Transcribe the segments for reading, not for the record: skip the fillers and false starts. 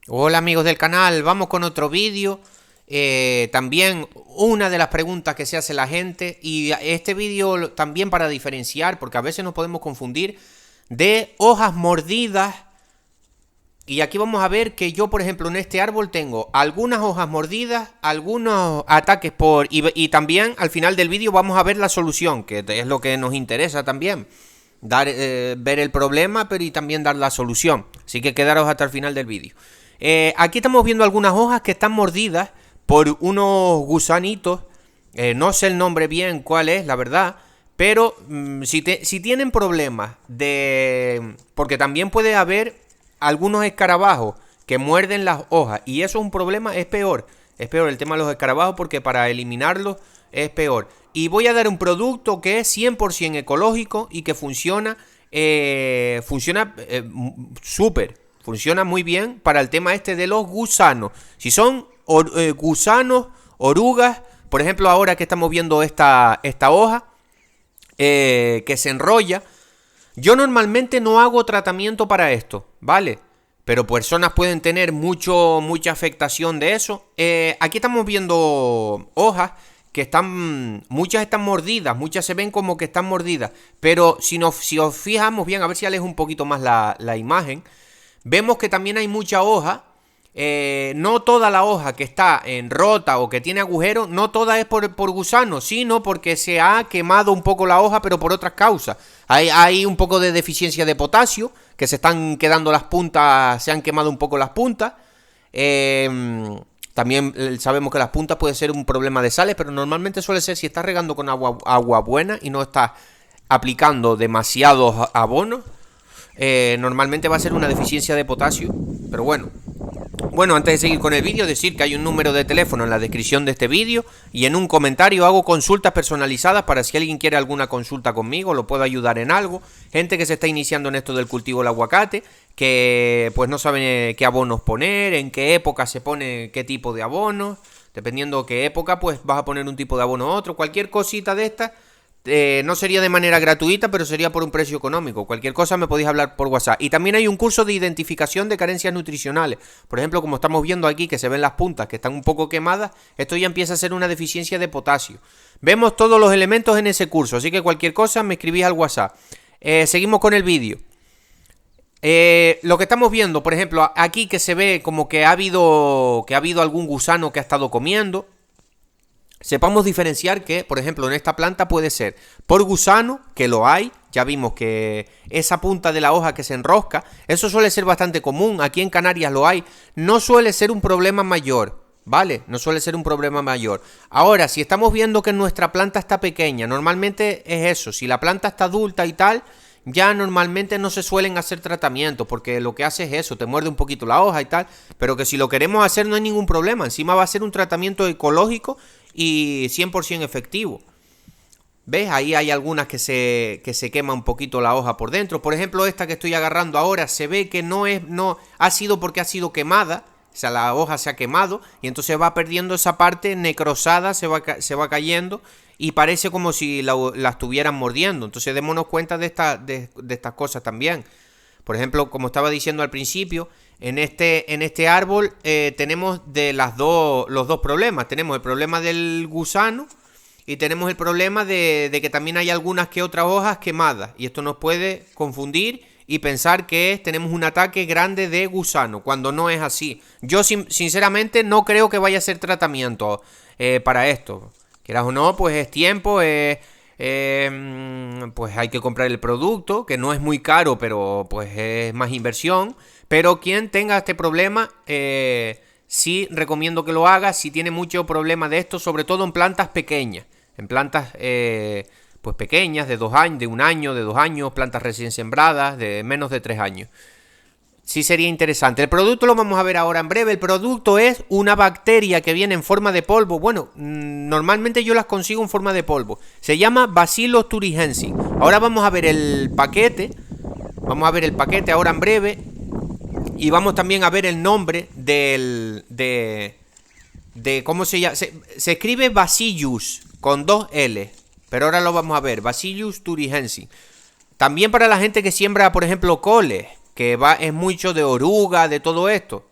Hola amigos del canal, vamos con otro vídeo. También una de las preguntas que se hace la gente, y este vídeo también para diferenciar, porque a veces nos podemos confundir, de hojas mordidas. Y aquí vamos a ver que yo, por ejemplo, en este árbol tengo algunas hojas mordidas, algunos ataques y también al final del vídeo vamos a ver la solución, que es lo que nos interesa también. Ver el problema, pero y también dar la solución. Así que quedaros hasta el final del vídeo. Aquí estamos viendo algunas hojas que están mordidas por unos gusanitos. No sé el nombre bien cuál es, la verdad. Pero si tienen problemas de... Porque también puede haber algunos escarabajos que muerden las hojas. Y eso es un problema, es peor. Es peor el tema de los escarabajos porque para eliminarlos es peor. Y voy a dar un producto que es 100% ecológico y que funciona súper. Funciona muy bien para el tema este de los gusanos. Si son gusanos, orugas, por ejemplo ahora que estamos viendo esta hoja que se enrolla. Yo normalmente no hago tratamiento para esto, ¿vale? Pero personas pueden tener mucha afectación de eso. Aquí estamos viendo hojas que muchas están mordidas, muchas se ven como que están mordidas. Pero si os fijamos bien, a ver si alejo un poquito más la imagen, vemos que también hay mucha hoja. No toda la hoja que está en rota o que tiene agujeros, no toda es por gusanos, sino porque se ha quemado un poco la hoja, pero por otras causas. Hay un poco de deficiencia de potasio, que se están quedando las puntas, se han quemado un poco las puntas. También sabemos que las puntas puede ser un problema de sales, pero normalmente suele ser si estás regando con agua buena y no estás aplicando demasiados abonos. Normalmente va a ser una deficiencia de potasio, pero bueno. Bueno, antes de seguir con el vídeo, decir que hay un número de teléfono en la descripción de este vídeo y en un comentario hago consultas personalizadas para si alguien quiere alguna consulta conmigo, lo puedo ayudar en algo. Gente que se está iniciando en esto del cultivo del aguacate, que pues no saben qué abonos poner, en qué época se pone qué tipo de abonos. Dependiendo qué época, pues vas a poner un tipo de abono u otro. Cualquier cosita de estas. No sería de manera gratuita, pero sería por un precio económico. Cualquier cosa me podéis hablar por WhatsApp. Y también hay un curso de identificación de carencias nutricionales. Por ejemplo, como estamos viendo aquí, que se ven las puntas que están un poco quemadas, esto ya empieza a ser una deficiencia de potasio. Vemos todos los elementos en ese curso, así que cualquier cosa me escribís al WhatsApp. Seguimos con el vídeo. Lo que estamos viendo, por ejemplo, aquí que se ve como que ha habido algún gusano que ha estado comiendo. Sepamos diferenciar que, por ejemplo, en esta planta puede ser por gusano, que lo hay. Ya vimos que esa punta de la hoja que se enrosca, eso suele ser bastante común. Aquí en Canarias lo hay. No suele ser un problema mayor, ¿vale? No suele ser un problema mayor. Ahora, si estamos viendo que nuestra planta está pequeña, normalmente es eso. Si la planta está adulta y tal, ya normalmente no se suelen hacer tratamientos, porque lo que hace es eso, te muerde un poquito la hoja y tal. Pero que si lo queremos hacer no hay ningún problema. Encima va a ser un tratamiento ecológico y 100% efectivo. ¿Ves? Ahí hay algunas que se quema un poquito la hoja por dentro. Por ejemplo, esta que estoy agarrando ahora se ve que no ha sido porque ha sido quemada. O sea, la hoja se ha quemado y entonces va perdiendo esa parte necrosada, se va cayendo y parece como si la estuvieran mordiendo. Entonces démonos cuenta de estas cosas también. Por ejemplo, como estaba diciendo al principio, en este árbol tenemos los dos problemas. Tenemos el problema del gusano y tenemos el problema de que también hay algunas que otras hojas quemadas. Y esto nos puede confundir y pensar que tenemos un ataque grande de gusano, cuando no es así. Yo sinceramente no creo que vaya a ser tratamiento para esto. Quieras o no, pues es tiempo, pues hay que comprar el producto, que no es muy caro, pero pues es más inversión. Pero quien tenga este problema, sí recomiendo que lo haga si tiene mucho problema de esto, sobre todo en plantas pequeñas. En plantas pues pequeñas, de 2 años, de 1 año, de 2 años, plantas recién sembradas, de menos de 3 años. Sí sería interesante. El producto lo vamos a ver ahora en breve. El producto es una bacteria que viene en forma de polvo. Bueno, normalmente yo las consigo en forma de polvo. Se llama Bacillus thuringiensis. Ahora vamos a ver el paquete. Vamos a ver el paquete ahora en breve. Y vamos también a ver el nombre de cómo se llama. Se escribe Bacillus con 2 L. Pero ahora lo vamos a ver. Bacillus thuringiensis. También para la gente que siembra, por ejemplo, coles, que es mucho de oruga, de todo esto.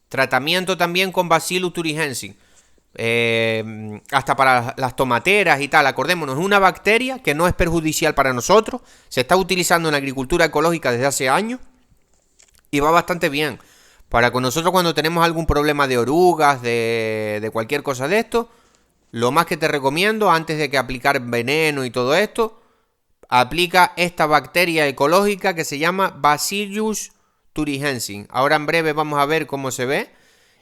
Tratamiento también con Bacillus thuringiensis. Hasta para las tomateras y tal. Acordémonos, es una bacteria que no es perjudicial para nosotros. Se está utilizando en la agricultura ecológica desde hace años y va bastante bien. Para con nosotros cuando tenemos algún problema de orugas, de cualquier cosa de esto, lo más que te recomiendo antes de que aplicar veneno y todo esto, aplica esta bacteria ecológica que se llama Bacillus thuringiensis. Ahora en breve vamos a ver cómo se ve.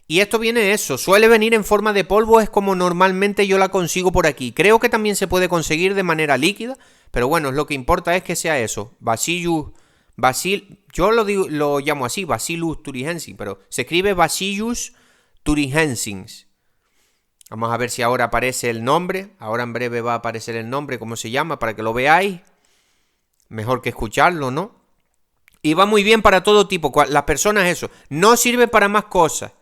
Y esto viene eso, suele venir en forma de polvo, es como normalmente yo la consigo por aquí. Creo que también se puede conseguir de manera líquida, pero bueno, lo que importa es que sea eso. Yo lo llamo así, Bacillus thuringiensis, pero se escribe Bacillus thuringiensis. Vamos a ver si ahora aparece el nombre. Ahora en breve va a aparecer el nombre, cómo se llama, para que lo veáis. Mejor que escucharlo, ¿no? Y va muy bien para todo tipo. Las personas eso. No sirve para más cosas.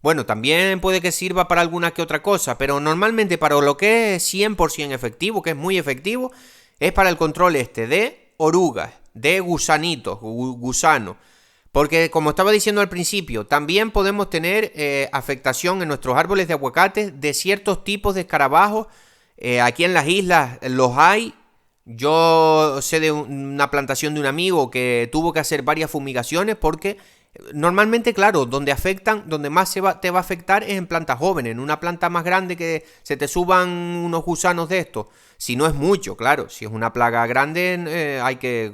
Bueno, también puede que sirva para alguna que otra cosa, pero normalmente para lo que es 100% efectivo, que es muy efectivo, es para el control de orugas, de gusanitos, gusanos. Porque como estaba diciendo al principio, también podemos tener afectación en nuestros árboles de aguacate de ciertos tipos de escarabajos. Aquí en las islas los hay. Yo sé de una plantación de un amigo que tuvo que hacer varias fumigaciones porque normalmente, claro, donde más te va a afectar es en plantas jóvenes. En una planta más grande que se te suban unos gusanos de estos. Si no es mucho, claro. Si es una plaga grande hay que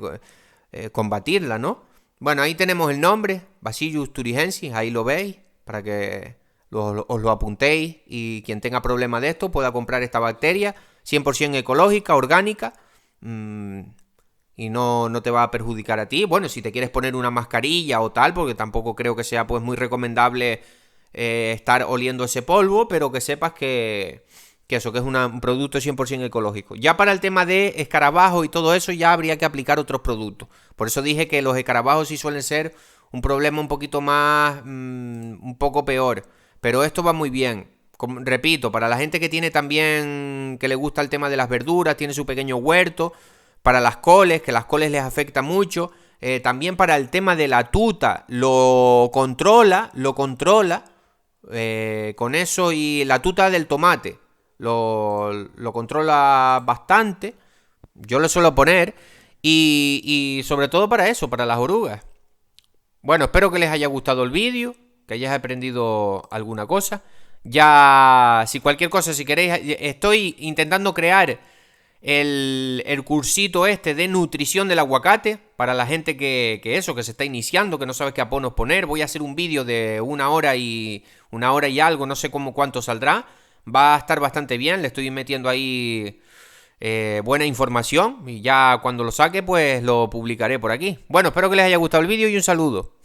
combatirla, ¿no? Bueno, ahí tenemos el nombre, Bacillus thuringiensis, ahí lo veis, para que os lo apuntéis y quien tenga problema de esto pueda comprar esta bacteria, 100% ecológica, orgánica, y no te va a perjudicar a ti. Bueno, si te quieres poner una mascarilla o tal, porque tampoco creo que sea pues muy recomendable estar oliendo ese polvo, pero que sepas que eso, que es un producto 100% ecológico. Ya para el tema de escarabajos y todo eso, ya habría que aplicar otros productos. Por eso dije que los escarabajos sí suelen ser un problema un poquito más, un poco peor. Pero esto va muy bien. Repito, para la gente que tiene también, que le gusta el tema de las verduras, tiene su pequeño huerto, para las coles, que las coles les afecta mucho, también para el tema de la tuta, lo controla, con eso, y la tuta del tomate, lo controla bastante, yo lo suelo poner, y sobre todo para eso, para las orugas. Bueno, espero que les haya gustado el vídeo, que hayáis aprendido alguna cosa. Ya, si cualquier cosa, si queréis, estoy intentando crear el cursito de nutrición del aguacate para la gente que se está iniciando, que no sabe qué abonos poner. Voy a hacer un vídeo de una hora y algo, no sé cuánto saldrá. Va a estar bastante bien, le estoy metiendo ahí buena información y ya cuando lo saque pues lo publicaré por aquí. Bueno, espero que les haya gustado el vídeo y un saludo.